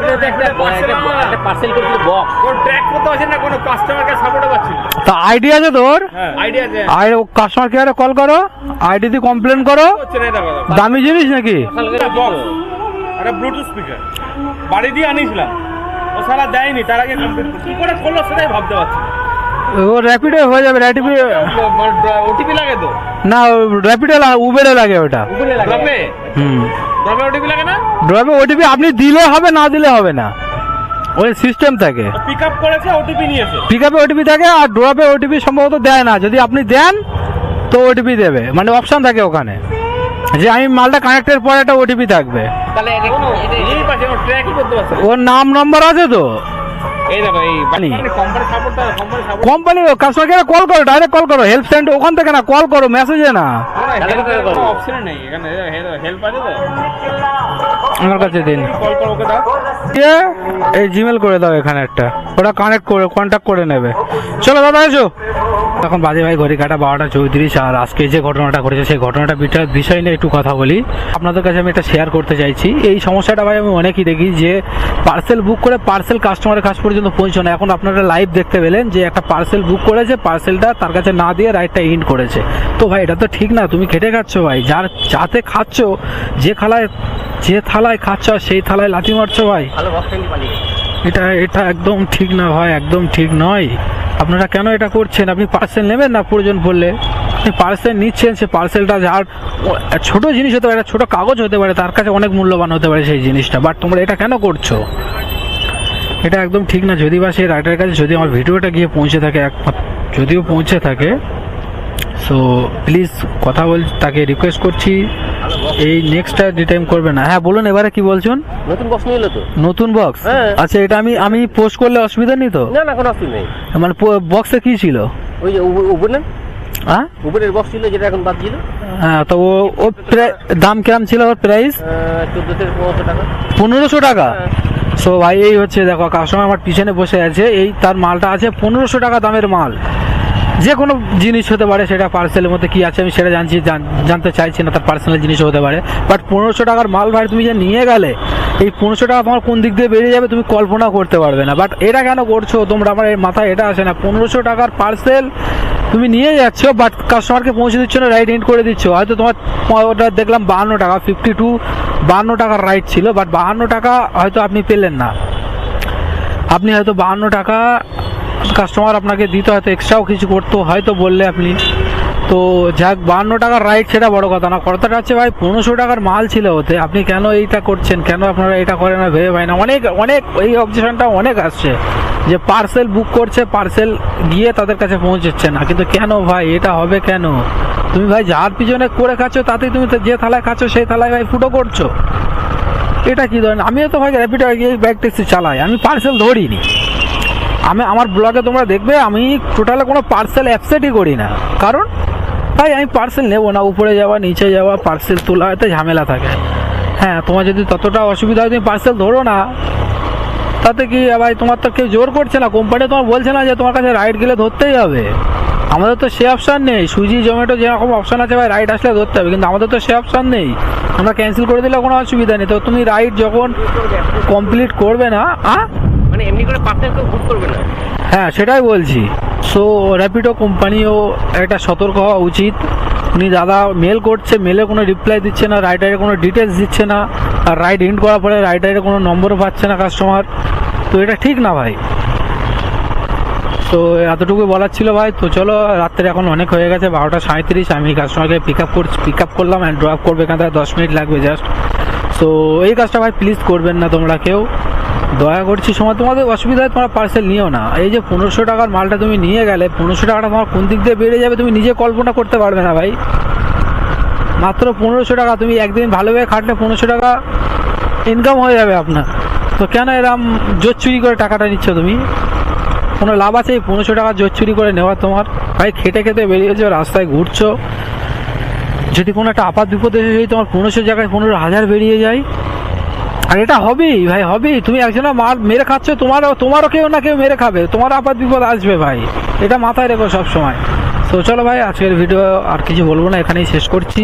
র্যাপিডোতে একটা পার্সেল করেছিল বক্স, কোন ট্র্যাক করতে পারছিস না, কোনো কাস্টমারকে সাপোর্টও পাচ্ছিস না। তা আইডি আছে তোর? আইডিয়া আছে, আর কাস্টমার কেয়ারে কল করো, আইডি দিয়ে কমপ্লেন করো। হচ্ছে না এটা কথা। দামি জিনিস নাকি? একটা বক্স, একটা ব্লুটুথ স্পিকার বাড়ি দিয়ে আনিছিলাম, ও সারা দেয়নি, তার আগে কমপ্লিট কি করে করলো সেটাই ভাবতে পারছি না। ও র্যাপিডো হয়ে যাবে, ওটিপি লাগে তো? না র্যাপিডো উবেরে লাগে ওটা। ড্রপে ড্রপে ওটিপি লাগে না? ড্রপে ওটিপি আপনি দিলে হবে, না দিলে হবে না, ওই সিস্টেম থাকে। পিক আপ করেছে, ওটিপি নিয়েছে। পিক আপে ওটিপি থাকে, আর ড্রপে ওটিপি সম্ভবত দেয় না। যদি আপনি দেন তো ওটিপি দেবে, মানে অপশন থাকে ওখানে যে আমি মালটা কানেক্টের পরে একটা ওটিপি থাকবে। তাহলে এই পাশে ও ট্র্যাকই করতে পারছে না। ওর নাম নম্বর আছে তো। এই দেখো এই জানি। কোম্পানি সাপোর্টটা, কোম্পানি সাপোর্ট কোম্পানি কাস্টমার কেয়ারে কল করো, ডাইরেক্ট কল করো, হেল্প সেন্টার ওখান থেকে না, কল করো মেসেজে না। কোনো অপশন নেই এখানে, হেল্প আছে তো? আমার কাছে দিন, কল করো, ওকে দাও। এই জিমেল করে দাও এখানে একটা, ওরা কানেক্ট করে কন্ট্যাক্ট করে নেবে। চলো দাদা এসো। এখন বাজে ভাই ঘড়ি কাটা 12:34, আর আজকে যে ঘটনাটা ঘটেছে সেই ঘটনাটা বিষয় নিয়ে একটু কথা বলি। আপনাদের কাছে আমি এটা শেয়ার করতে চাইছি। এই সমস্যাটা ভাই আমি অনেকই দেখি যে পার্সেল বুক করে পার্সেল কাস্টমারের কাছ পর্যন্ত পৌঁছে না। এখন আপনারা লাইভ দেখতে পেলেন যে একটা পার্সেল বুক করেছে, পার্সেলটা তার কাছে না দিয়ে রাইটটা ইন করেছে। তো ভাই এটা তো ঠিক না, তুমি খেটে খাচ্ছ ভাই, যাতে খাচ্ছ, যে থালায় খাচ্ছ সেই থালায় লাথি মারছো ভাই। ভালো বক্স পালিয়ে এটা একদম ঠিক না ভাই, একদম ঠিক নয়। আপনারা কেন এটা করছেন? আপনি পার্সেল নেবেন না, প্রয়োজন পড়লে আপনি পার্সেল নিচ্ছেন, সে পার্সেলটা যার ছোট জিনিস হতে পারে, ছোট কাগজ হতে পারে, তার কাছে অনেক মূল্যবান হতে পারে সেই জিনিসটা, বাট তোমরা এটা কেন করছো? এটা একদম ঠিক না। যদি বা সেই রাইটারের কাছে যদি আমার ভিডিওটা গিয়ে পৌঁছে থাকে, যদিও পৌঁছে থাকে, সো প্লিজ কথা তাকে রিকোয়েস্ট করছি এই নেক্সট টাইম করবে না। হ্যাঁ বলুন, এবারে কি বলছেন? নতুন বক্স নিয়ে এলো তো। নতুন বক্স? হ্যাঁ। আচ্ছা, এটা আমি পোস্ট করলে অসুবিধা নেই তো? না না, কোনো অসুবিধা নেই। মানে বক্সে কি ছিল? ওই যে উবের না, হ্যাঁ উবেরের বক্স ছিল যেটা এখন বাদ ছিল। হ্যাঁ, তো ও দাম কিরম ছিল ওর প্রাইস? 14 থেকে 1500 টাকা। 1500 টাকা? সো ভাই এই হচ্ছে, দেখো কাস্টমার আমার পিছনে বসে আছে, এই তার মালটা আছে 1500 টাকা দামের মাল। যে কোনো জিনিস হতে পারে, সেটা পার্সেলের মধ্যে কি আছে আমি সেটা জানতে চাইছি না, তার পার্সোনাল জিনিস হতে পারে, বাট 1500 টাকার মাল ভাই তুমি যে নিয়ে গেলে, এই 1500 টাকা তোমার কোন দিক দিয়ে বেরিয়ে যাবে তুমি কল্পনা করতে পারবে না। বাট এটা কেন করছো তোমরা? আমার এই মাথায় এটা আসে না। 1500 টাকার পার্সেল তুমি নিয়ে যাচ্ছ, বাট কাস্টমারকে পৌঁছে দিচ্ছ না, রাইট এন্ড করে দিচ্ছ। হয়তো তোমার ওটা দেখলাম 52 টাকা, 52 টাকার রাইট ছিল, বাট 52 টাকা হয়তো আপনি পেলেন না। আপনি হয়তো 52 টাকা কাস্টমার আপনাকে দিতে, হয়তো এক্সট্রাও কিছু করতো হয়তো বললে আপনি, তো যাক 52 টাকার রাইট, সেটা বড় কথা না। কথাটা হচ্ছে ভাই 1500 টাকার মাল ছিল ওতে, আপনি কেন এইটা করছেন? কেন আপনারা এটা করেন না ভেবে ভাই না? অনেক এই অবজেকশনটা অনেক আসছে যে পার্সেল বুক করছে, পার্সেল গিয়ে তাদের কাছে পৌঁছচ্ছে না, কিন্তু কেন ভাই এটা হবে কেন? তুমি ভাই যার পিছনে করে খাচ্ছ, তাতেই তুমি তো যে থালায় খাচ্ছ সেই থালায় ভাই ফুটো করছো। এটা কি ধরেন? আমিও তো ভাই র্যাপিডো এই ব্যাগ ট্যাক্সি চালাই, আমি পার্সেল ধরিনি। আমার ব্লগে তোমরা দেখবে আমি টোটালে কোনো পার্সেল অ্যাকসেপ্টই করি না, কারণ ভাই আমি পার্সেল নেবো না। উপরে যাওয়া, নিচে যাওয়া, পার্সেল তোলা, এতে ঝামেলা থাকে। হ্যাঁ, তোমার যদি ততটা অসুবিধা হয় তুমি পার্সেল ধরো না, তাতে কি ভাই? তোমার তো কেউ জোর করছে না, কোম্পানি তোমার বলছে না যে তোমার কাছে রাইড গেলে ধরতেই হবে। আমাদের তো সে অপশান নেই। সুইগি জোম্যাটো যেরকম অপশান আছে ভাই, রাইড আসলে ধরতে হবে, কিন্তু আমাদের তো সে অপশান নেই। আমরা ক্যান্সেল করে দিলে কোনো অসুবিধা নেই। তো তুমি রাইড যখন কমপ্লিট করবে না, মানে এমনি করে পার্সেল কেউ বুক করবে না। হ্যাঁ সেটাই বলছি। সো র্যাপিডো কোম্পানিও একটা সতর্ক হওয়া উচিত। উনি দাদা মেল করছে, মেলে কোনো রিপ্লাই দিচ্ছে না, রাইডারের কোনো ডিটেলস দিচ্ছে না, আর রাইড এন্ড করার পরে রাইডারের কোনো নম্বরও পাচ্ছে না কাস্টমার। তো এটা ঠিক না ভাই। তো এতটুকু বলার ছিল ভাই। তো চলো, রাত্রে এখন অনেক হয়ে গেছে, 12:37। আমি কাস্টমারকে পিক আপ করলাম, অ্যান্ড ড্রপ করবে এখান থেকে 10 মিনিট লাগবে জাস্ট। সো এই কাজটা ভাই প্লিজ করবেন না তোমরা কেউ, দয়া করছি। সময় তোমাদের অসুবিধা হয় তোমরা পার্সেল নিও না। এই যে 1500 টাকার মালটা তুমি নিয়ে গেলে, 1500 টাকাটা তোমার কোন দিক দিয়ে বেড়ে যাবে তুমি নিজে কল্পনা করতে পারবে না ভাই। মাত্র 1500 টাকা, তুমি একদিন ভালোভাবে খাটলে 1500 টাকা ইনকাম হয়ে যাবে আপনার। তো কেন এরম জোর চুরি করে টাকাটা নিচ্ছ তুমি? কোনো লাভ আছে এই 1500 টাকা জোর চুরি করে নেওয়া? তোমার ভাই খেটে খেতে বেরিয়েছো, রাস্তায় ঘুরছো, যদি কোনো একটা আপাত বিপদ এসে যদি তোমার 1500 জায়গায় 15,000 বেরিয়ে যায়, আর এটা হবেই ভাই, হবেই। তুমি একজনের মার মেরে খাচ্ছ, তোমারও কেউ না কেউ মেরে খাবে, তোমার আপাত বিপদ আসবে ভাই, এটা মাথায় রেখো সব সময়। তো চলো ভাই, আজকের ভিডিও আর কিছু বলবো না, এখানেই শেষ করছি।